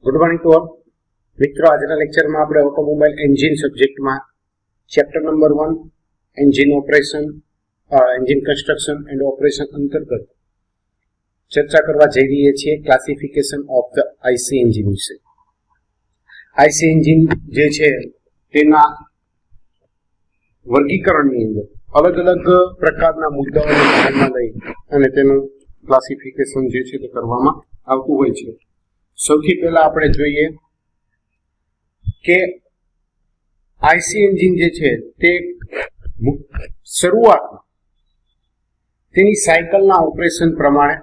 Good morning to all મિત્રો, આજના લેક્ચરમાં આપણે ઓટોમોબાઈલ એન્જિન સબ્જેક્ટમાં chapter number 1 engine operation, engine construction and operation અંતર્ગત ચર્ચા કરવા જઈ રહીએ છીએ classification of the IC engine વિશે. આઈસી એન્જિન જે છે તેના વર્ગીકરણની અંદર અલગ અલગ પ્રકારના મુદ્દાઓને ધ્યાનમાં લઈ અને તેનું ક્લાસિફિકેશન જે છે તે કરવામાં આવતું હોય છે. સૌથી પહેલા આપણે જોઈએ કે આઈસી એન્જિન જે છે તે શરૂઆતમાં તેની સાયકલના ઓપરેશન પ્રમાણે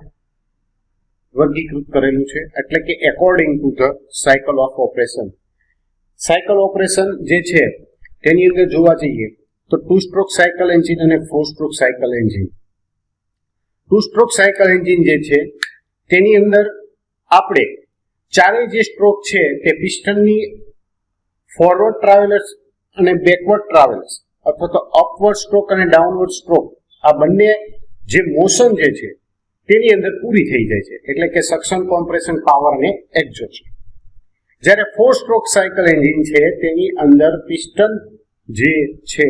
વર્ગીકૃત કરેલું છે, એટલે કે according to the cycle of operation. Cycle operation જે છે તેની અંદર જોવા જઈએ તો 2 સ્ટ્રોક સાયકલ એન્જિન અને 4 stroke cycle engine. 2 stroke cycle engine જે છે તેની અંદર આપણે ચારેય જે સ્ટ્રોક છે તે પિસ્ટનની ફોરવર્ડ ટ્રાવેલર્સ અને બેકવર્ડ ટ્રાવેલર્સ અથવા તો અપવર્ડ સ્ટ્રોક અને ડાઉનવર્ડ સ્ટ્રોક, આ બંને જે મોશન જે છે તેની અંદર પૂરી થઈ જાય છે, એટલે કે સક્શન, કોમ્પ્રેશન, પાવર અને એક્ઝોસ્ટ. જ્યારે 4 સ્ટ્રોક સાયકલ એન્જિન છે તેની અંદર પિસ્ટન જે છે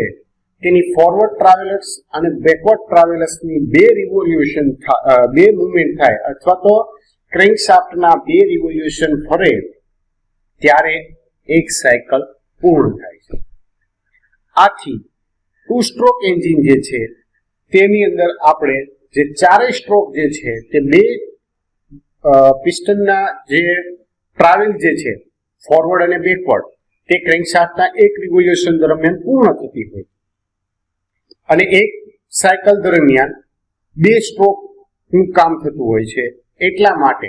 તેની ફોરવર્ડ ટ્રાવેલર્સ અને બેકવર્ડ ટ્રાવેલર્સની બે મુવમેન્ટ થાય અથવા તો ક્રેન્કશાફ્ટના 2 રિવોલ્યુશન ફરે ત્યારે એક સાયકલ પૂર્ણ થાય છે. આથી 2 સ્ટ્રોક એન્જિન જે છે તેની અંદર આપણે જે ચારેય સ્ટ્રોક જે છે તે બે પિસ્ટનના જે ટ્રાવેલ જે છે ફોરવર્ડ અને બેકવર્ડ તે ક્રેન્કશાફ્ટના 1 રિવોલ્યુશન દરમિયાન પૂર્ણ થતી હોય અને એક સાયકલ દરમિયાન 2 સ્ટ્રોકનું કામ થતું હોય છે. એટલા માટે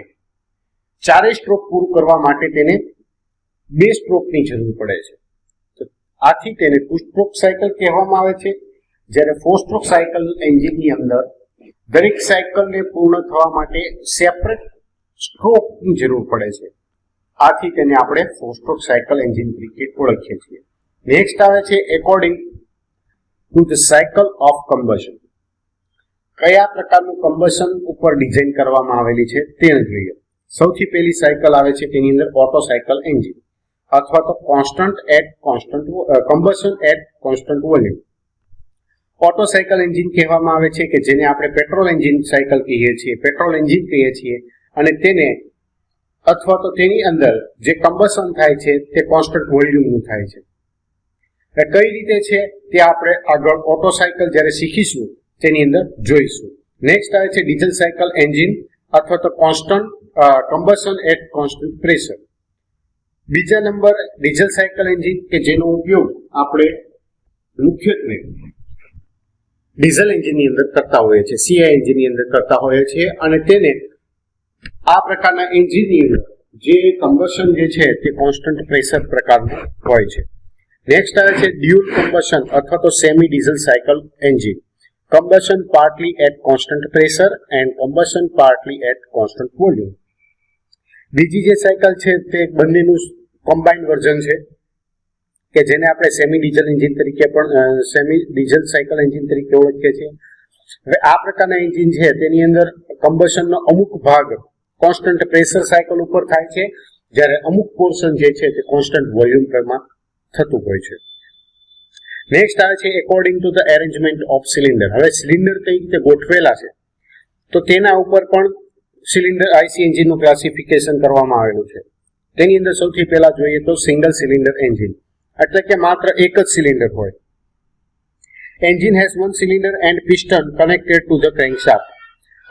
ચારેય સ્ટ્રોક પૂરું કરવા માટે તેને 2 સ્ટ્રોકની જરૂર પડે છે. આથી તેને 2 સ્ટ્રોક સાયકલ કહેવામાં આવે છે. જ્યારે 4 સ્ટ્રોક સાયકલ એન્જિનની અંદર દરેક સાયકલને પૂર્ણ થવા માટે સેપરેટ સ્ટ્રોકની જરૂર પડે છે. આથી તેને આપણે 4 સ્ટ્રોક સાયકલ એન્જિન તરીકે ઓળખીએ છીએ. નેક્સ્ટ આવે છે according to the cycle of combustion. કયા પ્રકારનું કમ્બશન ઉપર ડિઝાઇન કરવામાં આવેલી છે તે જોઈએ. સૌથી પહેલી સાયકલ આવે છે તેની અંદર ઓટો સાયકલ એન્જિન અથવા તો combustion at constant volume. Otto cycle engine કહેવામાં આવે છે કે જેને આપણે પેટ્રોલ એન્જિન સાયકલ કહીએ છીએ, પેટ્રોલ એન્જિન કહીએ છીએ, અને તેને અથવા તો તેની અંદર જે કમ્બશન થાય છે તે કોન્સ્ટન્ટ વોલ્યુમનું થાય છે. કઈ રીતે છે તે આપણે આગળ ઓટો સાયકલ જ્યારે શીખીશું તેની અંદર જોઈશું. નેક્સ્ટ આવે છે ડીઝલ સાયકલ એન્જિન અથવા તો કમ્બશન એટ કોન્સ્ટન્ટ પ્રેશર. બીજા નંબર ડીઝલ સાયકલ એન્જિન કે જેનો ઉપયોગ આપણે મુખ્યત્વે ડીઝલ એન્જિનની અંદર કરતા હોઈએ છીએ, સીઆઈ એન્જિનની અંદર કરતા હોઈએ છીએ, અને તેને આ પ્રકારના એન્જિનની અંદર જે કમ્બશન જે છે તે કોન્સ્ટન્ટ પ્રેશર પ્રકારનું હોય છે. નેક્સ્ટ આવે છે ડ્યુઅલ કમ્બશન અથવા તો semi diesel cycle engine. combustion partly at constant pressure and combustion partly at constant volume. બીજી જે સાયકલ છે તે બંનેનું કમ્બાઇન્ડ વર્ઝન છે કે જેને આપણે સેમી ડીઝલ એન્જિન તરીકે પણ સેમી ડીઝલ સાયકલ એન્જિન તરીકે ઓળખીએ છીએ. હવે આ પ્રકારના એન્જિન છે તેની અંદર કમ્બશનનો અમુક ભાગ કોન્સ્ટન્ટ પ્રેશર સાયકલ ઉપર થાય છે, જ્યારે અમુક પોર્શન જે છે તે કોન્સ્ટન્ટ વોલ્યુમ પરમાં થતું હોય છે. નેક્સ્ટ આવે છે according to the arrangement of cylinder. હવે સિલિન્ડર કઈ રીતે ગોઠવેલા છે તો તેના ઉપર પણ સિલિન્ડર આઈસી એન્જિનનું ક્લાસિફિકેશન કરવામાં આવેલું છે. તેની અંદર સૌથી પહેલા જોઈએ તો સિંગલ સિલિન્ડર એન્જિન, એટલે કે માત્ર એક જ સિલિન્ડર હોય. Engine has 1 cylinder and piston connected to the crankshaft.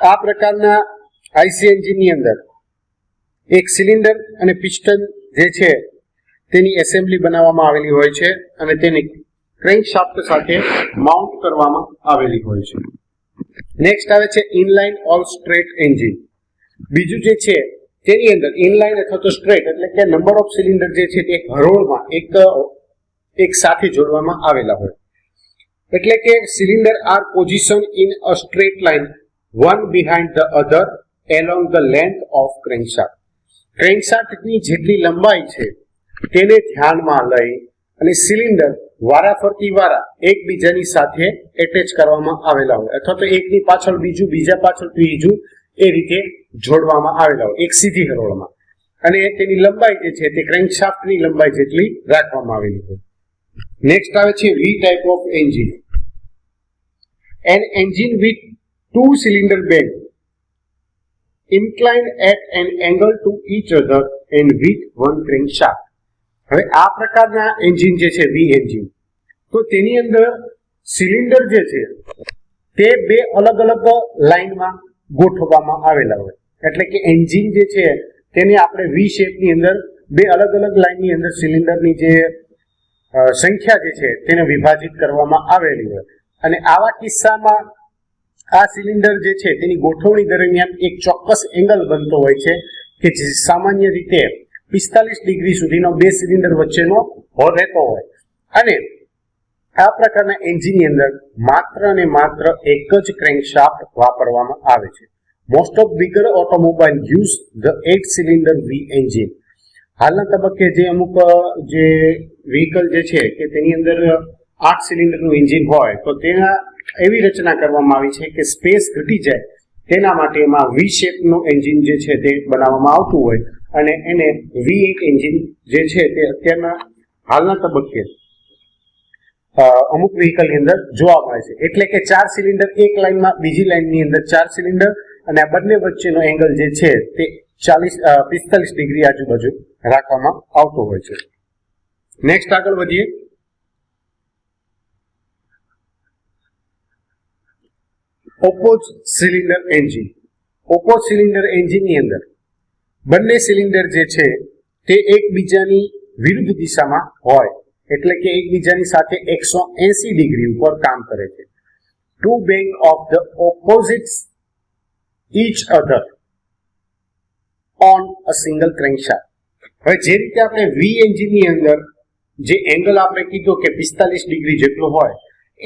આ પ્રકારના આઈસી એન્જિનની અંદર એક સિલિન્ડર અને પિસ્ટન જે છે તેની એસેમ્બલી બનાવવામાં આવેલી હોય છે અને તેની ક્રેન્કશાફ્ટ સાથે માઉન્ટ કરવામાં આવેલી હોય છે. નેક્સ્ટ આવે છે ઇનલાઇન ઓલ સ્ટ્રેટ એન્જિન. બીજું જે છે તેની અંદર ઇનલાઇન અથવા તો સ્ટ્રેટ એટલે કે નંબર ઓફ સિલિન્ડર જે છે તે હરોળમાં એક સાથે જોડવામાં આવેલા હોય, એટલે કે cylinder are position in a straight line one behind the other along the length of crankshaft. ક્રેન્કશાફ્ટની જેટલી લંબાઈ છે તેને ધ્યાનમાં લઈ અને સિલિન્ડર વારાફરતી વારા એકબીજાની સાથે એટેચ કરવામાં આવેલા હોય અથવા તો એકની પાછળ બીજું, બીજા પાછળ ત્રીજું, એ રીતે જોડવામાં આવેલા હોય એક સીધી હરોળમાં. અને તેની લંબાઈ જે છે તે ક્રેન્કશાફ્ટની લંબાઈ જેટલી રાખવામાં આવેલી હોય. નેક્સ્ટ આવે છે V type of engine. An engine with 2 cylinder bed inclined at an angle to each other and with one crankshaft. હવે આ પ્રકારના એન્જિન જે છે વી એન્જિન, તો તેની અંદર સિલિન્ડર જે છે તે બે અલગ અલગ લાઇનમાં ગોઠવવામાં આવેલા હોય. એટલે કે એન્જિન જે છે તેને આપણે વી શેપની અંદર બે અલગ અલગ લાઇનની અંદર સિલિન્ડરની જે સંખ્યા જે છે તેને વિભાજિત કરવામાં આવેલી હોય. અને આવા કિસ્સામાં આ સિલિન્ડર જે છે તેની ગોઠવણી દરમિયાન એક ચોક્કસ એંગલ બનતો હોય છે કે જે સામાન્ય રીતે 45 ડિગ્રી સુધીનો બે સિલિન્ડર વચ્ચેનો રહેતો હોય. અને આ પ્રકારના એન્જિનની અંદર માત્ર અને માત્ર એક જ ક્રેન્કશાફ્ટ વાપરવામાં આવે છે. Most of bigger automobile use the 8 cylinder V engine. હાલના તબક્કે જે અમુક જે વ્હીકલ જે છે કે તેની અંદર 8 સિલિન્ડરનું એન્જિન હોય તો તેના એવી રચના કરવામાં આવી છે કે સ્પેસ ઘટી જાય તેના માટે એમાં વી શેપનું એન્જિન જે છે તે બનાવવામાં આવતું હોય અને એને V8 એન્જિન જે છે તે અત્યારના હાલના તબક્કે અમુક વ્હીકલની અંદર જોવા મળે છે. એટલે કે 4 સિલિન્ડર એક લાઇનમાં, બીજી લાઇનની અંદર 4 સિલિન્ડર અને આ બંને વચ્ચેનો એંગલ જે છે તે 45 ડિગ્રી આજુબાજુ રાખવામાં આવતો હોય છે. નેક્સ્ટ આગળ વધીએ. Oppose cylinder engine. Oppose cylinder એન્જિનની અંદર બંને સિલિન્ડર જે છે તે એકબીજાની વિરુદ્ધ દિશામાં હોય, એટલે કે એકબીજાની સાથે 180 ડિગ્રી ઉપર કામ કરે છે. Two bank of the opposites each other on a single crankshaft. હવે જે રીતે આપણે વી એન્જિનની અંદર જે એંગલ આપણે કીધો કે 45 ડિગ્રી જેટલો હોય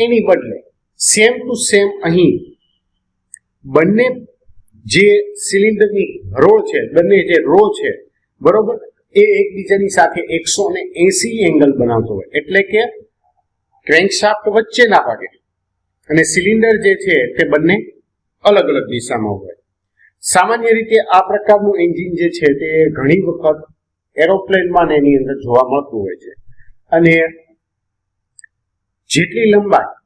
એની બદલે સેમ ટુ સેમ અહીં બંને જે સિલિન્ડરની હરોળ છે, બંને જે રો છે બરોબર, એ એકબીજાની સાથે 180 એંગલ બનાવતો હોય. એટલે કે ક્રેન્કશાફ્ટ વચ્ચે ના ભાગે અને સિલિન્ડર જે છે તે બંને અલગ અલગ દિશામાં હોય. સામાન્ય રીતે આ પ્રકારનું એન્જિન જે છે તે ઘણી વખત એરોપ્લેનમાં એની અંદર જોવા મળતું હોય છે. અને જેટલી લંબાઈ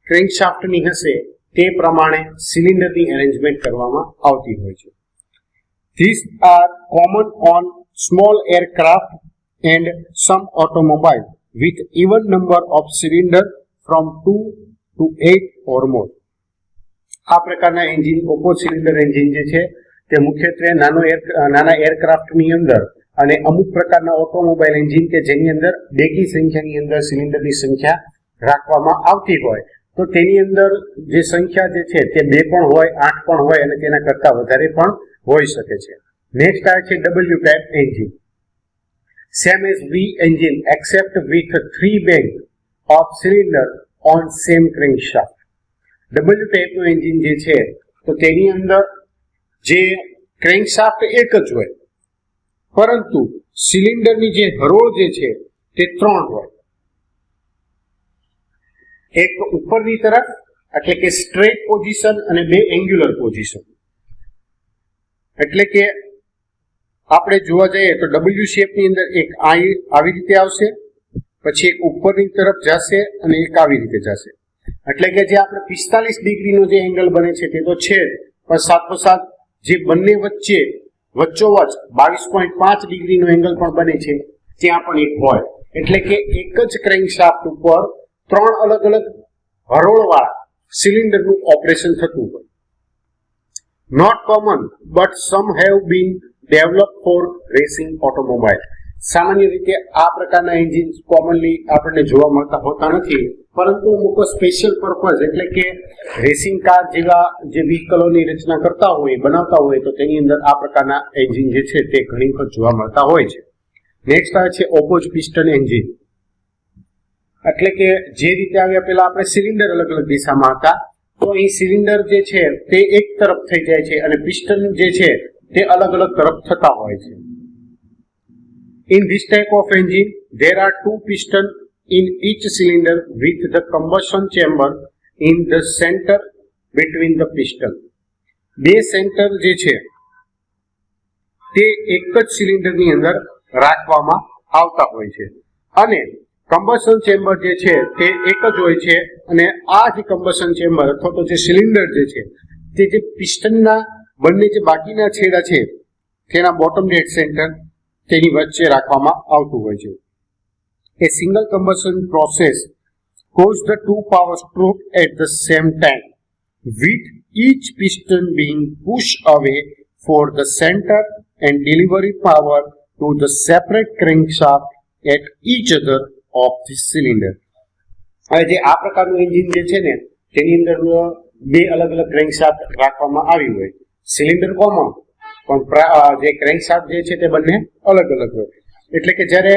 ક્રેન્કશાફ્ટની હશે તે પ્રમાણે સિલિન્ડરની એરેન્જમેન્ટ કરવામાં આવતી હોય છે. These are common on small aircraft and some automobile with even number of cylinder from 2 to 8 or more. આ પ્રકારના એન્જિન ઓપોઝ સિલિન્ડર એન્જિન જે છે તે મુખ્યત્વે નાના એરક્રાફ્ટની અંદર અને અમુક પ્રકારના ઓટોમોબાઈલ એન્જિન કે જેની અંદર બેકી સંખ્યાની અંદર સિલિન્ડરની સંખ્યા રાખવામાં આવતી હોય તો તેની અંદર જે સંખ્યા જે છે તે 2 પણ હોય, 8 પણ હોય અને તેના કરતા વધારે પણ હોઈ શકે છે. નેક્સ્ટ આવે છે W type engine. Same as V engine except with 3 bank of cylinder on same crankshaft. W ટાઈપનું એન્જિન જે છે તો તેની અંદર જે ક્રેન્કશાફ્ટ એક જ હોય પરંતુ સિલિન્ડરની જે હરોળ જે છે તે 3 હોય. એક ઉપરની તરફ એટલે કે સ્ટ્રેટ પોઝિશન અને 2 એંગ્યુલર પોઝિશન. એટલે કે આપણે જોવા જઈએ તો W શેપની અંદર એક આવી રીતે આવશે, પછી એક ઉપરની તરફ જશે અને એક આવી રીતે જશે. એટલે કે જે આપણે 45 ડિગ્રીનો જે એંગલ બને છે તે તો છે, પણ સાથોસાથ જે બંને વચ્ચે વચ્ચોવચ 22.5 ડિગ્રીનો એંગલ પણ બને છે ત્યાં પણ એક હોય. એટલે કે એક જ ક્રેન્કશાફ્ટ ઉપર 3 અલગ અલગ હરોળવાળા સિલિન્ડરનું ઓપરેશન થતું હોય. Not common but some have been develop for racing automobile. સામાન્ય રીતે આ પ્રકારના એન્જિન કોમનલી આપણને જોવા મળતા હોતા નથી, પરંતુ અમુક સ્પેશિયલ પર્પઝ એટલે કે રેસિંગ કાર જેવા જે વ્હીકલોની રચના કરતા હોય, બનાવતા હોય તો તેની અંદર આ પ્રકારના એન્જિન જે છે તે ઘણી વખત જોવા મળતા હોય છે. નેક્સ્ટ આવે છે ઓપોઝ પિસ્ટન એન્જિન. એટલે કે જે રીતે આવ્યા પહેલા આપણે સિલિન્ડર અલગ અલગ દિશામાં હતા તો અહીં સિલિન્ડર જે છે તે એક તરફ થઈ જાય છે અને પિસ્ટન જે છે તે અલગ અલગ તરફ થતા હોય છે. In this type of engine, there are 2 pistons in each cylinder with the combustion chamber in the center between the piston. 2 centre જે છે તે એક જ સિલિન્ડરની અંદર રાખવામાં આવતા હોય છે અને કમ્બશન ચેમ્બર જે છે તે એક જ હોય છે અને આ જે કમ્બશન ચેમ્બર અથવા તો જે સિલિન્ડર જે છે તે જે પિસ્ટનના બંને જે બાકીના છેડા છે તેના બોટમ ડેડ સેન્ટર તેની વચ્ચે રાખવામાં આવતું હોય છે. A single combustion process goes the two power stroke at the same time, with each piston being pushed away for the center and delivery power to the separate crankshaft at each other of the cylinder. હવે જે આ પ્રકારનું engine જે છે ને તેની અંદર બે અલગ અલગ ક્રેન્કશાફ્ટ રાખવામાં આવી હોય. સિલિન્ડર કોમન પણ જે ક્રેન્કશાફ્ટ જે છે તે બંને અલગ અલગ હોય. એટલે કે જ્યારે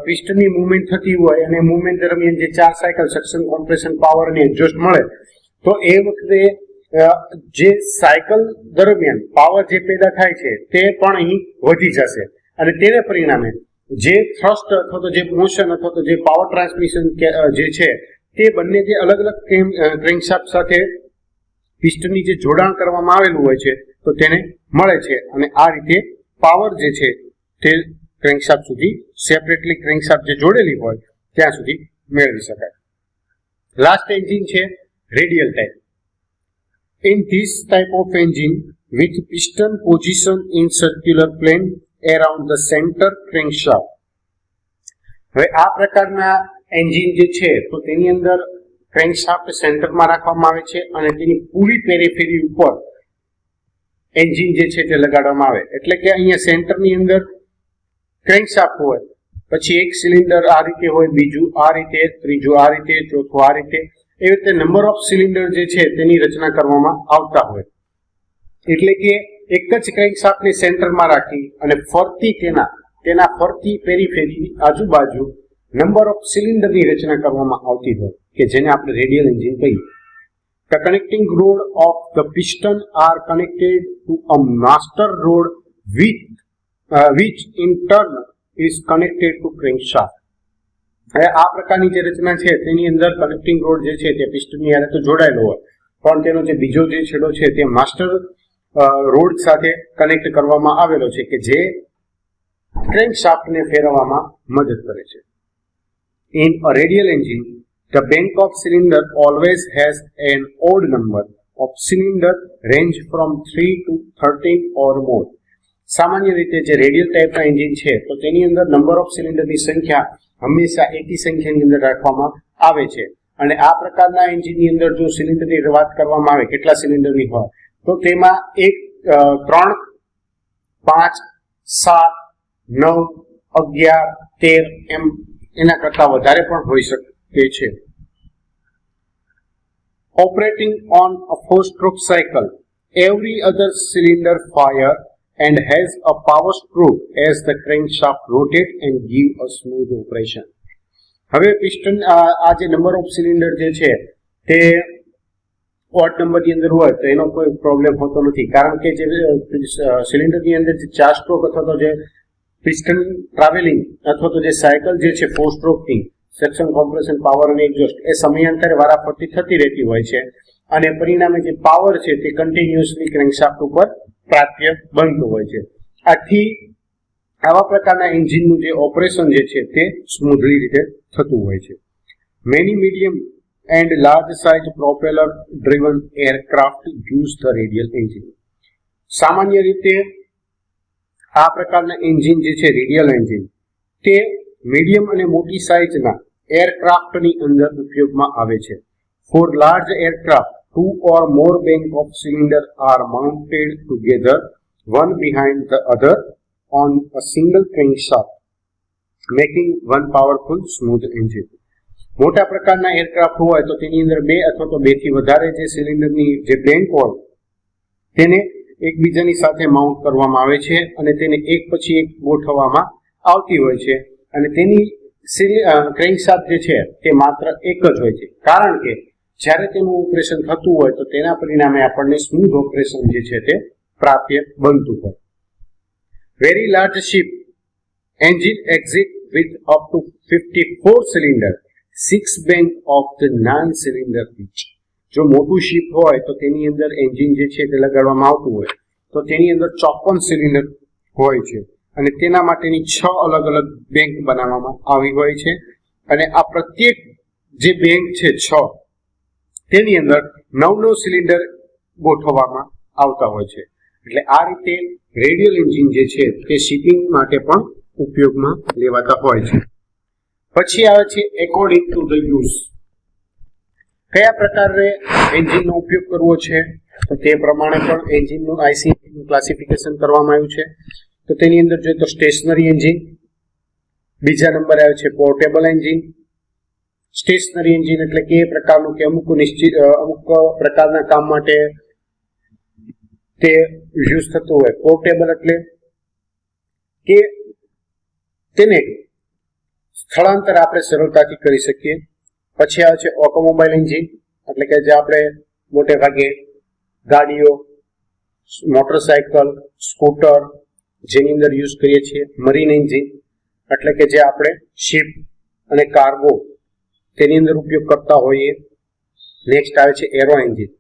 પિસ્ટનની મુવમેન્ટ થતી હોય અને મુવમેન્ટ દરમિયાન જે 4 સાયકલ સક્શન, કોમ્પ્રેશન, પાવર અને એક્ઝોસ્ટ મળે તો એ વખતે જે સાયકલ દરમિયાન પાવર જે પેદા થાય છે તે પણ અહીં વધી જશે અને તેને પરિણામે જે થ્રસ્ટ અથવા તો જે મોશન અથવા તો જે પાવર ટ્રાન્સમિશન જે છે તે બંને જે અલગ અલગ ક્રેન્કશાફ્ટ સાથે પિસ્ટનની જે જોડાણ કરવામાં આવેલું હોય છે તો તેને મળે છે અને આ રીતે પાવર જે છે તે ક્રેન્કશાફ્ટ સુધી સેપરેટલી ક્રેન્કશાફ્ટ જે જોડેલી હોય ત્યાં સુધી મેળવી શકાય. લાસ્ટ એન્જિન છે radial type. In this type of engine, with piston position in circular plane around the center crankshaft. હવે આ પ્રકારના એન્જિન જે છે તો તેની અંદર ક્રેન્કશાફ્ટ સેન્ટરમાં રાખવામાં આવે છે અને તેની પૂરી પેરીફેરી ઉપર એન્જિન જે છે તે લગાડવામાં આવે. એટલે કે અહીંયા સેન્ટરની અંદર ક્રેન્કશાફ્ટ હોય, પછી એક સિલિન્ડર આ રીતે હોય, બીજું આ રીતે, ત્રીજું આ રીતે, ચોથું આ રીતે, એવી રીતે નંબર ઓફ સિલિન્ડર જે છે તેની રચના કરવામાં આવતા હોય. એટલે કે એક જ ક્રેન્કશાફ્ટને સેન્ટરમાં રાખી અને ફરતી તેના ફરતી પેરીફેરીની આજુબાજુ નંબર ઓફ સિલિન્ડરની રચના કરવામાં આવતી હોય કે જેને આપણે રેડિયલ એન્જિન કહીએ. The connecting rod of the piston are connected to a master rod which in turn is connected to crankshaft. હવે આ પ્રકારની જે રચના છે તેની અંદર કનેક્ટિંગ રોડ જે છે તે પિસ્ટનની હારે તો જોડાયેલો હોય પણ તેનો જે બીજો જે છેડો છે તે માસ્ટર રોડ સાથે કનેક્ટ કરવામાં આવેલો છે કે જે ક્રેન્કશાફ્ટને ફેરવવામાં મદદ કરે છે. In a radial engine, the bank of cylinder always has an odd number of cylinder range from 3 to 13 or more. સામાન્ય રીતે જે રેડિયલ ટાઈપના એન્જિન છે તો તેની અંદર નંબર ઓફ સિલિન્ડરની સંખ્યા હંમેશા એકી સંખ્યાની અંદર રાખવામાં આવે છે અને આ પ્રકારના એન્જિનની અંદર જો સિલિન્ડરની વાત કરવામાં આવે કેટલા સિલિન્ડરની હોય તો તેમાં 3, 5, 7, 9, 11, 13 એમ એના કરતા વધારે પણ હોઈ શકે છે. Operating on a 4-stroke cycle, every other cylinder fire and has a power stroke as the crankshaft rotate and give a smooth operation. હવે પિસ્ટન આ જે નંબર ઓફ સિલિન્ડર જે છે તે ઓડ નંબરની અંદર હોય તો એનો કોઈ પ્રોબ્લેમ હોતો નથી કારણ કે જે સિલિન્ડરની અંદર જે 4 સ્ટ્રોક અથવા તો જે પિસ્ટન ટ્રાવેલિંગ અથવા તો જે સાયકલ જે છે 4 સ્ટ્રોકની સેક્શન, કોમ્પ્રેશન, પાવર અને એક્ઝોસ્ટ એ સમયાંતરે વારાફરતી થતી રહેતી હોય છે અને પરિણામે જે પાવર છે તે કન્ટિન્યુઅસલી ક્રેન્કશાફ્ટ ઉપર પ્રાપ્ય બનતું હોય છે. આથી આવા પ્રકારના એન્જિનનું જે ઓપરેશન જે છે તે સ્મૂધલી રીતે થતું હોય છે. Many medium and large size propeller driven aircraft use the radial engine. સામાન્ય રીતે આ પ્રકારના એન્જિન જે છે રેડિયલ એન્જિન તે મીડિયમ અને મોટી સાઇઝના એરક્રાફ્ટની અંદર ઉપયોગમાં આવે છે. For large aircraft 2 or more bank of cylinder are mounted together, one behind the other, on a single crankshaft, making one powerful smooth engine. મોટા પ્રકારના એરક્રાફ્ટ હોય તો તેની અંદર 2 અથવા તો 2 થી વધારે જે સિલિન્ડરની જે બેંક હોય તેને એકબીજાની સાથે માઉન્ટ કરવામાં આવે છે અને તેને એક પછી એક ગોઠવવામાં આવતી હોય છે અને તેની ક્રેન્કશાફ્ટ જે છે તે માત્ર એક જ હોય છે કારણ કે જ્યારે તેનું ઓપરેશન થતું હોય તો તેના પરિણામે આપણને સ્મૂધ ઓપરેશન જે છે તે પ્રાપ્ય બનતું હોય. Very large ship engine exit with up to 54 cylinder 6 bank of the 9 cylinder each. જો મોટું શિપ હોય તો તેની અંદર એન્જિન જે છે તે લગાડવામાં આવતું હોય તો તેની અંદર 54 સિલિન્ડર હોય છે અને તેના માટેની 6 અલગ અલગ બેંક બનાવવામાં આવી હોય છે અને આ પ્રત્યેક જે બેંક છે 6 તેની અંદર 9 સિલિન્ડર ગોઠવવામાં આવતા હોય છે. એટલે આ રીતે રેડિયલ એન્જિન જે છે તે શિપિંગ માટે પણ ઉપયોગમાં લેવાતા હોય છે. પછી આવે છે એકોર્ડિંગ ટુ ધ યુઝ. કયા પ્રકારે એન્જિનનો ઉપયોગ કરવો છે તો તે પ્રમાણે પણ એન્જિનનું આઈસીએનું ક્લાસિફિકેશન કરવામાં આવ્યું છે. તો તેની અંદર જોઈએ તો સ્ટેશનરી એન્જિન, બીજા નંબરે આવે છે પોર્ટેબલ એન્જિન. સ્ટેશનરી એન્જિન એટલે કે એ પ્રકારનું કે અમુક પ્રકારના કામ માટે તે યુઝ થતું હોય. પોર્ટેબલ એટલે કે તેને સ્થળાંતર આપણે સરળતાથી કરી શકીએ. પછી આવે છે ઓટોમોબાઈલ એન્જિન એટલે કે જે આપણે મોટે ભાગે ગાડીઓ, મોટરસાયકલ, સ્કૂટર જેની અંદર યુઝ કરીએ છીએ. મરીન એન્જિન એટલે કે જે આપણે શિપ અને કાર્ગો તેની અંદર ઉપયોગ કરતા હોઈએ. નેક્સ્ટ આવે છે એરો એન્જિન.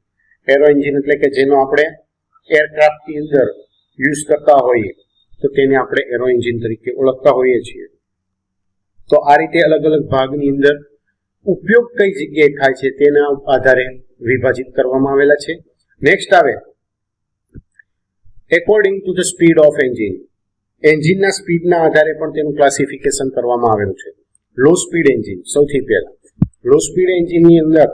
એરો એન્જિન એટલે કે જેનો આપણે એરક્રાફ્ટની અંદર યુઝ કરતા હોઈએ તો તેને આપણે એરો એન્જિન તરીકે ઓળખતા હોઈએ છીએ. તો આ રીતે અલગ અલગ ભાગની અંદર ઉપયોગ કઈ જગ્યાએ થાય છે તેના આધારે વિભાજિત કરવામાં આવેલા છે. નેક્સ્ટ આવે according to the speed of engine. એન્જિનના સ્પીડના આધારે પણ તેનું ક્લાસિફિકેશન કરવામાં આવેલું છે. લો સ્પીડ એન્જિન સૌથી પહેલા. લો સ્પીડ એન્જિનની અંદર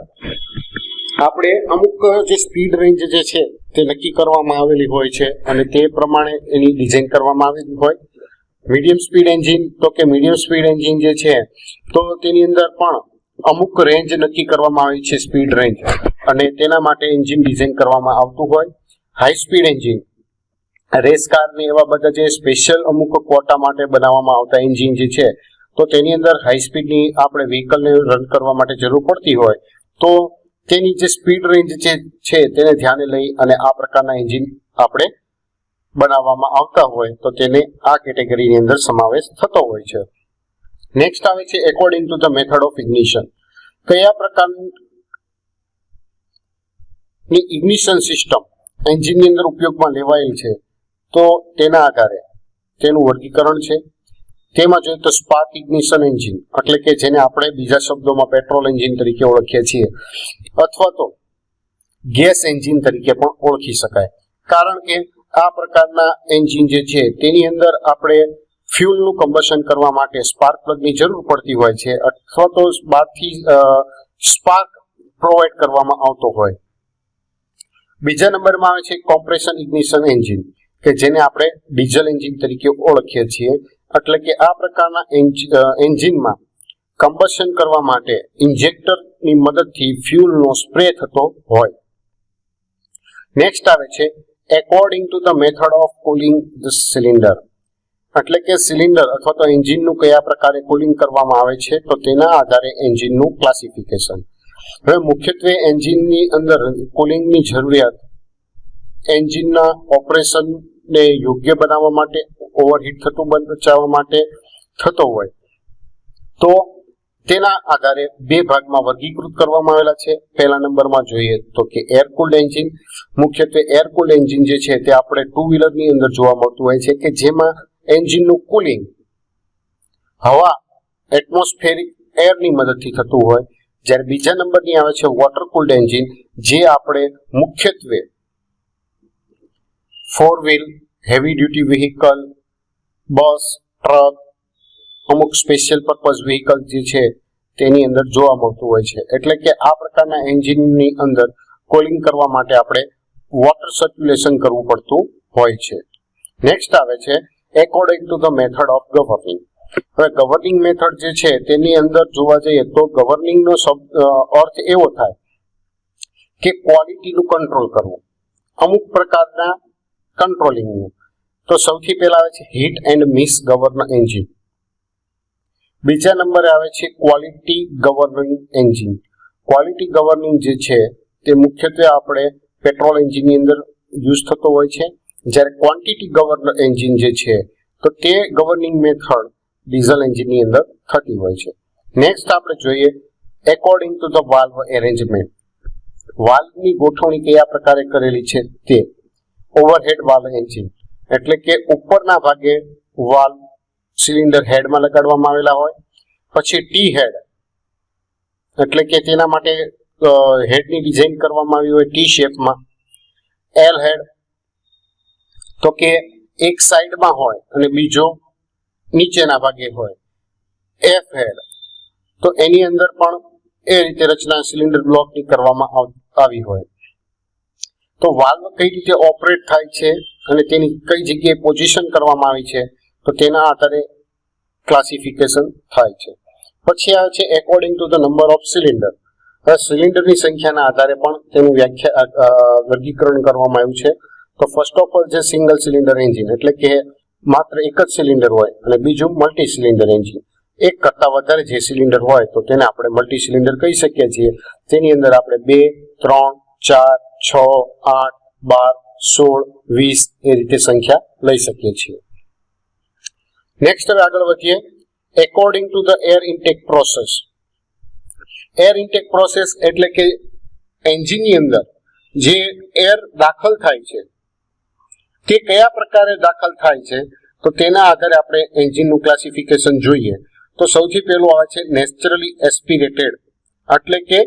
આપણે અમુક જે સ્પીડ રેન્જ જે છે તે નક્કી કરવામાં આવેલી હોય છે અને તે પ્રમાણે એની ડિઝાઇન કરવામાં આવેલી હોય. મીડિયમ સ્પીડ એન્જિન તો કે મીડિયમ સ્પીડ એન્જિન જે છે તો તેની અંદર પણ અમુક રેન્જ નક્કી કરવામાં આવી છે, સ્પીડ રેન્જ, અને તેના માટે એન્જિન ડિઝાઇન કરવામાં આવતું હોય. High speed engine race car ને એવા બધા જે સ્પેશિયલ અમુક ક્વોટા માટે બનાવવામાં આવતા એન્જિન જે છે તો તેની અંદર હાઈ સ્પીડની આપણે વ્હીકલને રન કરવા માટે જરૂર પડતી હોય તો તેની જે સ્પીડ રેન્જ છે તેને ધ્યાને લઈ અને આ પ્રકારના એન્જિન આપણે બનાવવામાં આવતા હોય તો તેને આ કેટેગરીની અંદર સમાવેશ થતો હોય છે. નેક્સ્ટ આવે છે according to the method of ignition. કયા પ્રકારની ઇગ્નિશન સિસ્ટમ એન્જિનની અંદર ઉપયોગમાં લેવાયેલ છે તો તેના આધારે તેનું વર્ગીકરણ છે. તેમાં જોઈએ તો સ્પાર્ક ઇગ્નિશન એન્જિન એટલે કે જેને આપણે બીજા શબ્દોમાં પેટ્રોલ એન્જિન તરીકે ઓળખીએ છીએ અથવા તો ગેસ એન્જિન તરીકે પણ ઓળખી શકાય. કારણ કે આ પ્રકારના એન્જિન જે છે તેની અંદર આપણે ફ્યુલનું કમ્બશન કરવા માટે સ્પાર્ક પ્લગની જરૂર પડતી હોય છે અથવા તો બહારથી સ્પાર્ક પ્રોવાઈડ કરવામાં આવતો હોય. બીજા નંબરમાં આવે છે કોમ્પ્રેશન ઇગ્નિશન એન્જિન કે જેને આપણે ડીઝલ એન્જિન તરીકે ઓળખીએ છીએ. એટલે કે આ પ્રકારના એન્જિનમાં કમ્બશન કરવા માટે ઇન્જેક્ટરની મદદથી ફ્યુલનો સ્પ્રે થતો હોય. નેક્સ્ટ આવે છે according to the method of cooling the cylinder એટલે કે સિલિન્ડર અથવા તો એન્જિનનું કયા પ્રકારે કુલિંગ કરવામાં આવે છે તો તેના આધારે એન્જિનનું ક્લાસિફિકેશન. હવે મુખ્યત્વે એન્જિનની અંદર કુલિંગની જરૂરિયાત એન્જિનના ઓપરેશનને યોગ્ય બનાવવા માટે, ઓવરહીટ થતું બચાવવા માટે થતો હોય તો તેના આધારે બે ભાગમાં વર્ગીકૃત કરવામાં આવેલા છે. પહેલા નંબરમાં જોઈએ તો કે એર કુલ્ડ એન્જિન. મુખ્યત્વે એર કુલ્ડ એન્જિન જે છે તે આપણે ટુ વ્હીલરની અંદર જોવા મળતું હોય છે કે જેમાં એન્જિનનું કુલિંગ હવા એટમોસ્ફેરિક એરની મદદથી થતું હોય. જ્યારે બીજા નંબરની આવે છે વોટર કુલ્ડ એન્જિન જે આપણે મુખ્યત્વે 4 વ્હીલ, હેવી ડ્યુટી વ્હીકલ, બસ, ટ્રક, અમુક સ્પેશિયલ પર્પઝ વ્હીકલ જે છે તેની અંદર જોવા મળતું હોય છે. એટલે કે આ પ્રકારના એન્જિનની અંદર કુલિંગ કરવા માટે આપણે વોટર સર્ક્યુલેશન કરવું પડતું હોય છે. નેક્સ્ટ આવે છે according to the method of governing. હવે ગવર્નિંગ મેથડ જે છે તેની અંદર જોવા જઈએ તો ગવર્નિંગનો અર્થ એવો થાય કે ક્વોલિટીનું કંટ્રોલ કરવું, અમુક પ્રકારના કંટ્રોલિંગનું. તો સૌથી પહેલા આવે છે hit and miss govern engine. બીજા નંબરે આવે છે quality governing engine. Quality governing જે છે તે મુખ્યત્વે આપણે પેટ્રોલ એન્જિનની અંદર યુઝ થતો હોય છે. જ્યારે ક્વોન્ટિટી ગવર્ન એન્જિન જે છે તો તે ગવર્નિંગ મેથડ ડીઝલ એન્જિનની અંદર થતી હોય છે. નેક્સ્ટ આપણે જોઈએ according to the valve arrangement. વાલ્વની ગોઠવણી કયા પ્રકારે કરેલી છે તે ઓવરહેડ વાલ્વ એન્જિન. એટલે કે ઉપરના ભાગે વાલ્વ સિલિન્ડર હેડમાં લગાડવામાં આવેલા હોય. પછી ટી હેડ એટલે કે તેના માટે હેડની ડિઝાઇન કરવામાં આવી હોય ટી શેપમાં. એલ હેડ તો કે એક સાઈડમાં હોય અને બીજો નીચેના ભાગે હોય. એફ હેડ તો એની અંદર પણ એ રીતે રચના સિલિન્ડર બ્લોકની કરવામાં આવી હોય. તો વાલ્વ કઈ રીતે ઓપરેટ થાય છે અને તેની કઈ જગ્યાએ પોઝિશન કરવામાં આવી છે તો તેના આધારે ક્લાસિફિકેશન થાય છે. પછી આવે છે according to the number of cylinder. હવે સિલિન્ડરની સંખ્યાના આધારે પણ તેનું વર્ગીકરણ કરવામાં આવ્યું છે. તો ફર્સ્ટ ઓફ ઓલ છે સિંગલ સિલિન્ડર એન્જિન એટલે કે માત્ર એક જ સિલિન્ડર હોય અને બીજું મલ્ટી સિલિન્ડર એન્જિન. એક કરતા વધારે જે સિલિન્ડર હોય તો તેને આપણે મલ્ટી સિલિન્ડર કહી શકીએ છીએ. તેની અંદર આપણે 2, 3, 4, 6, 8, 12, 16, 20 એ રીતે સંખ્યા લઈ શકીએ છીએ. નેક્સ્ટ હવે આગળ વધીએ. According to the air intake process. Air intake process એટલે કે એન્જિનની અંદર જે એર દાખલ થાય છે તે કયા પ્રકારે દાખલ થાય છે તો તેના આધારે આપણે એન્જિનનું ક્લાસિફિકેશન જોઈએ. તો સૌથી પહેલું આવે છે નેચરલી એસ્પિરેટેડ એટલે કે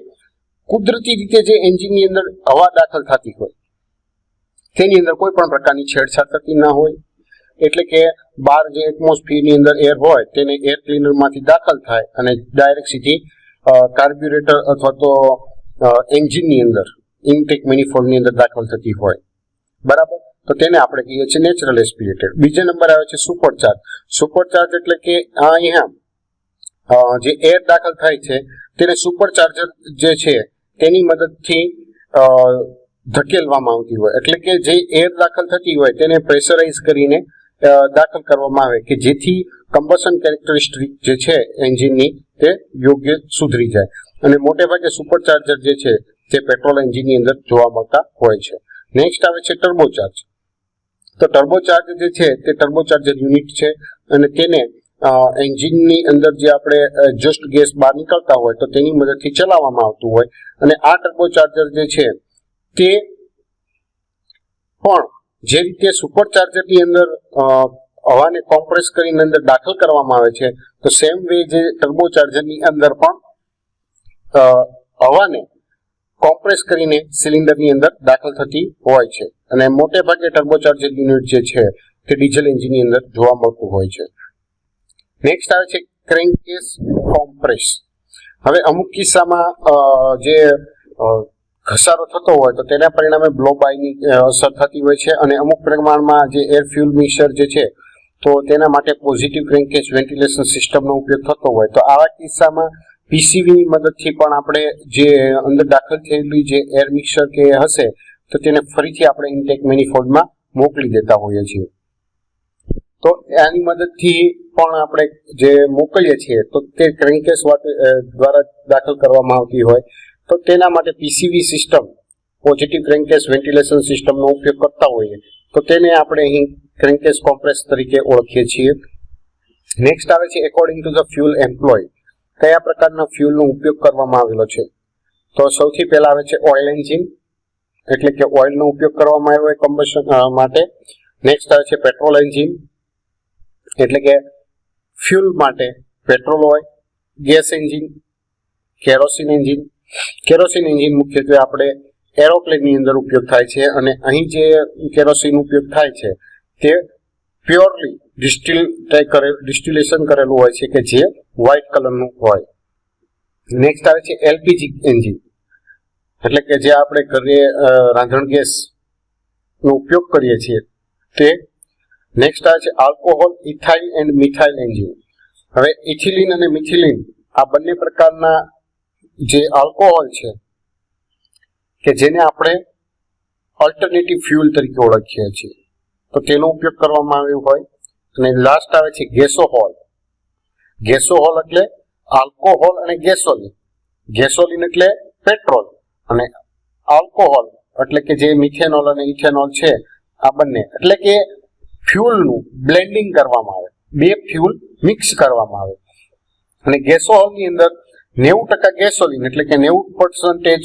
કુદરતી રીતે જે એન્જિનની અંદર હવા દાખલ થતી હોય તેની અંદર કોઈ પણ પ્રકારની છેડછાડ થતી ના હોય. એટલે કે બહાર જે એટમોસ્ફિયરની અંદર એર હોય તેને એર ક્લીનરમાંથી દાખલ થાય અને ડાયરેક્ટ સીધી કાર્બ્યુરેટર અથવા તો એન્જિનની અંદર ઇન્ટેક મેનિફોલ્ડની અંદર દાખલ થતી હોય. બરાબર, તો તેને આપણે કહીએ છીએ નેચરલ એસ્પિરેટેડ. બીજા નંબર આવે છે સુપરચાર્જ. સુપરચાર્જ એટલે કે અહીંયા જે એર દાખલ થાય છે તેને સુપરચાર્જર જે છે તેની મદદથી ધકેલવામાં આવતી હોય. એટલે કે જે એર દાખલ થતી હોય તેને પ્રેશરાઇઝ કરીને દાખલ કરવામાં આવે કે જેથી કમ્બશન કેરેક્ટરિસ્ટિક જે છે એન્જિનની તે યોગ્ય સુધરી જાય. અને મોટે ભાગે સુપરચાર્જર જે છે તે પેટ્રોલ એન્જિનની અંદર જોવા મળતા હોય છે. નેક્સ્ટ આવે છે ટર્બોચાર્જ. તો ટર્બોચાર્જ જે છે તે ટર્બોચાર્જર યુનિટ છે અને તેને એન્જિનની અંદર જે આપણે એક્ઝોસ્ટ ગેસ બહાર નીકળતા હોય તો તેની મદદથી ચલાવવામાં આવતું હોય. અને આ ટર્બોચાર્જર જે છે તે પણ જે રીતે સુપરચાર્જરની અંદર હવાને કોમ્પ્રેસ કરીને અંદર દાખલ કરવામાં આવે છે તો સેમ વે જે ટર્બોચાર્જરની અંદર પણ હવાને કોમ્પ્રેસ કરીને સિલિન્ડરની અંદર દાખલ થતી હોય છે. અને મોટે ભાગે ટર્બોચાર્જર યુનિટ જે છે તે ડીઝલ એન્જિનની અંદર જોવા મળતું હોય છે. નેક્સ્ટ આવે છે ક્રેન્કકેસ કોમ્પ્રેસ. હવે અમુક કિસ્સામાં જે ઘસારો થતો હોય તો તેના પરિણામે બ્લો બાયની અસર થતી હોય છે અને અમુક પ્રમાણમાં જે એર ફ્યુલ મિક્સર જે છે તો તેના માટે પોઝિટિવ ક્રેન્કેજ વેન્ટિલેશન સિસ્ટમનો ઉપયોગ થતો હોય તો આવા કિસ્સામાં પીસીવીની મદદથી પણ આપણે જે અંદર દાખલ થયેલી જે એર મિક્સર કે હશે તો તેને ફરીથી આપણે ઇન્ટેક મેનિફોલ્ડમાં મોકલી દેતા હોઈએ છીએ. તો આની મદદથી પણ આપણે જે મોકલીએ છીએ તો તે ક્રેન્કેસ દ્વારા દાખલ કરવામાં આવતી હોય તો તેના માટે પીસીવી સિસ્ટમ પોઝિટિવ ક્રેન્કેસ વેન્ટિલેશન સિસ્ટમનો ઉપયોગ કરતા હોઈએ તો તેને આપણે અહીં ક્રેન્કેસ કોમ્પ્રેસ તરીકે ઓળખીએ છીએ. નેક્સ્ટ આવે છે according to the fuel employ. કયા પ્રકારના ફ્યુલનો ઉપયોગ કરવામાં આવેલો છે તો સૌથી પહેલા આવે છે ઓઇલ એન્જિન એટલે કે ઓઇલનો ઉપયોગ કરવામાં આવ્યો હોય કમ્બશન માટે. નેક્સ્ટ આવે છે પેટ્રોલ એન્જિન એટલે કે ફ્યુલ માટે પેટ્રોલ હોય. Gas engine, kerosene engine. Kerosene engine મુખ્યત્વે આપણે એરોપ્લેનની અંદર ઉપયોગ થાય છે અને અહીં જે કેરોસીન ઉપયોગ થાય છે તે પ્યોરલી ડિસ્ટિલેશન કરેલું હોય છે કે જે વ્હાઇટ કલરનું હોય. નેક્સ્ટ આવે છે એલપીજી એન્જિન એટલે કે જે આપણે ઘરે રાંધણ ગેસનો ઉપયોગ કરીએ છીએ તે. નેક્સ્ટ આવે છે alcohol, ethyl and methyl engine. હવે ઇથિલિન અને મિથિલિન આ બંને પ્રકારના જે આલ્કોહોલ છે કે જેને આપણે ઓલ્ટરનેટિવ ફ્યુલ તરીકે ઓળખીએ છીએ તો તેનો ઉપયોગ કરવામાં આવ્યો હોય. અને લાસ્ટ આવે છે ગેસોહોલ. ગેસોહોલ એટલે આલ્કોહોલ અને ગેસોલિન. ગેસોલિન એટલે પેટ્રોલ અને આલ્કોહોલ એટલે કે જે મિથેનોલ અને ઇથેનોલ છે આ બંને એટલે કે ફ્યુલનું બ્લેન્ડિંગ કરવામાં આવે, બે ફ્યુલ મિક્સ કરવામાં આવે. અને ગેસોહોલની અંદર 90% ગેસોલિન એટલે કે 90%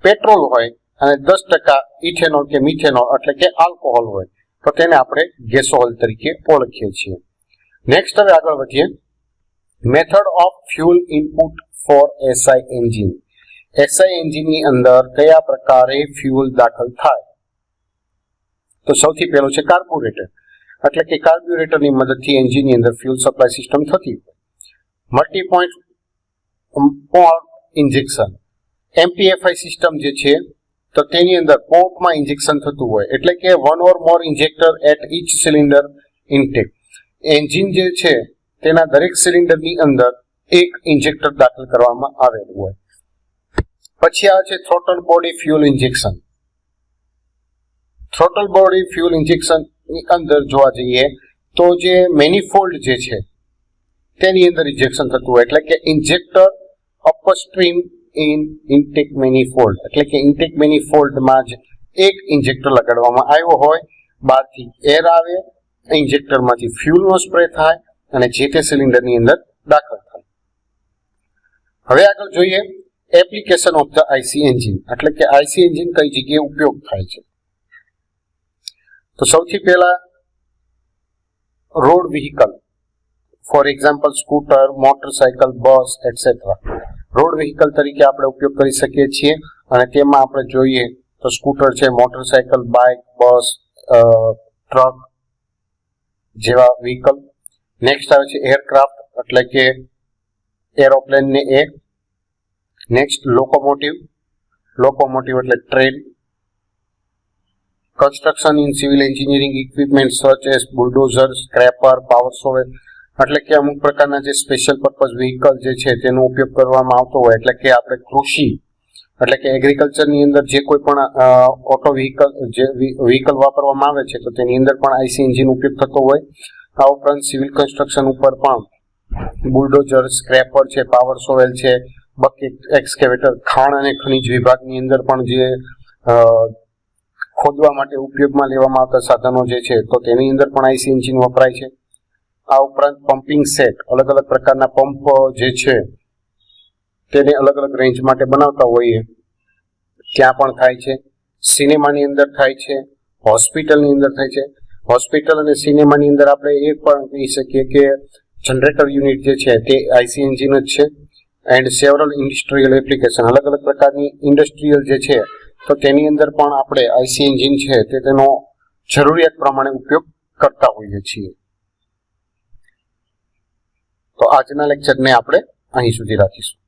પેટ્રોલ હોય અને 10% ઇથેનોલ કે મિથેનોલ એટલે કે આલ્કોહોલ હોય. તો તેને આપણે ગેસોહોલ તરીકે ઓળખીએ છીએ. નેક્સ્ટ હવે આગળ વધીએ. Method of fuel input for SI engine. SI એન્જિનની અંદર કયા પ્રકારે ફ્યુલ દાખલ થાય? તો સૌથી પહેલો છે કાર્બોરેટર, એટલે કે કાર્બ્યુરેટરની મદદથી એન્જિનની અંદર ફ્યુલ સપ્લાય સિસ્ટમ થતી હોય. મલ્ટી પોઈન્ટ ઇન્જેક્શન, એમપીએફઆઈ સિસ્ટમ જે છે તો તેની અંદર પોર્ટમાં ઇન્જેક્શન થતું હોય, એટલે કે one or more injector at each cylinder intake. Engine જે છે તેના દરેક સિલિન્ડરની અંદર એક ઇન્જેક્ટર દાખલ કરવામાં આવેલું હોય. પછી આવે છે throttle body fuel injection. Throttle body fuel injection ની અંદર જોવા જઈએ તો જે મેનિફોલ્ડ જે છે તેની અંદર ઇન્જેક્શન થતું હોય, એટલે કે injector upstream in intake manifold, એટલે કે ઇન્ટેક મેનિફોલ્ડમાં જ એક ઇન્જેક્ટર લગાડવામાં આવ્યો હોય, બહારથી એર આવે, ઇન્જેક્ટરમાંથી ફ્યુલનો સ્પ્રે થાય અને જે તે સિલિન્ડરની અંદર દાખલ થાય. હવે આગળ જોઈએ application of the IC engine, એટલે કે આઈસી એન્જિન કઈ જગ્યાએ ઉપયોગ થાય છે. તો સૌથી પહેલા road vehicle, for example scooter, motorcycle, bus etcetera. Road vehicle તરીકે આપણે ઉપયોગ કરી શકીએ છીએ અને તેમાં આપણે જોઈએ તો સ્કૂટર છે, મોટરસાયકલ, બાઇક, બસ, ટ્રક જેવા વ્હીકલ. નેક્સ્ટ આવે છે એરક્રાફ્ટ, એટલે કે એરોપ્લેન ને એ. નેક્સ્ટ લોકોમોટિવ, લોકોમોટિવ એટલે train. Construction in civil engineering equipment such as bulldozer, scraper, power shovel, એટલે કે અમુક પ્રકારના જે સ્પેશિયલ પર્પઝ વ્હીકલ જે છે તેનો ઉપયોગ કરવામાં આવતો હોય, એટલે કે આપણે કૃષિ એટલે કે એગ્રીકલ્ચરની અંદર જે કોઈ પણ ઓટો વ્હીકલ જે વ્હીકલ વાપરવામાં આવે છે તો તેની અંદર પણ આઈસી એન્જિન ઉપયોગ થતો હોય. આ ઉપરાંત સિવિલ કન્સ્ટ્રક્શન ઉપર પણ બુલડોઝર, સ્ક્રેપર છે, પાવર સોવેલ છે, બકેટ, એક્સકેવેટર, ખાણ અને ખનિજ વિભાગની અંદર પણ જે ખોદવા માટે ઉપયોગમાં લેવામાં આવતા સાધનો જે છે તો તેની અંદર પણ આઈસી એન્જિન વપરાય છે. આ ઉપરાંત પમ્પિંગ સેટ, અલગ અલગ પ્રકારના પંપ જે છે તેને અલગ અલગ રેન્જ માટે બનાવતા હોઈએ ત્યાં પણ થાય છે. સિનેમાની અંદર થાય છે, હોસ્પિટલની અંદર થાય છે. હોસ્પિટલ અને સિનેમાની અંદર આપણે એ પણ કહી શકીએ કે જનરેટર યુનિટ જે છે તે આઈસી એન્જિન જ છે. એન્ડ સેવરલ ઇન્ડસ્ટ્રીયલ એપ્લિકેશન, અલગ અલગ પ્રકારની ઇન્ડસ્ટ્રીયલ જે છે તો તેની અંદર પણ આપણે આઈસી એન્જિન છે તે તેનો જરૂરિયાત પ્રમાણે ઉપયોગ કરતા હોઈએ છીએ. તો આજના લેક્ચરને આપણે અહીં સુધી રાખીશું.